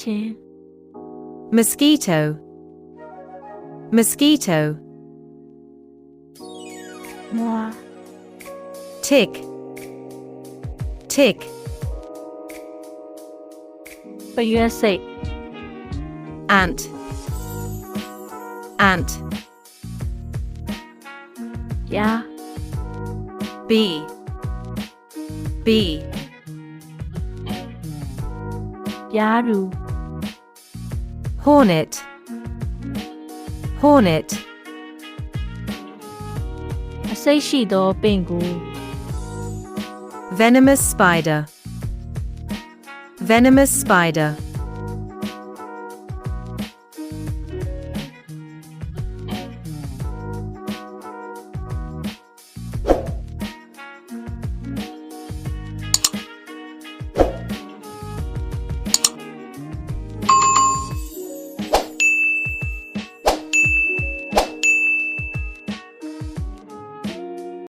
ချင်း mosquito, mosquito, မွား tick, tick, ပရွက်စိတ် ant, ant, ပြား bee, bee, ပြားရူ hornet, hornet, အစိတ်ရှိသောပင်ကို venomous spider, venomous spider.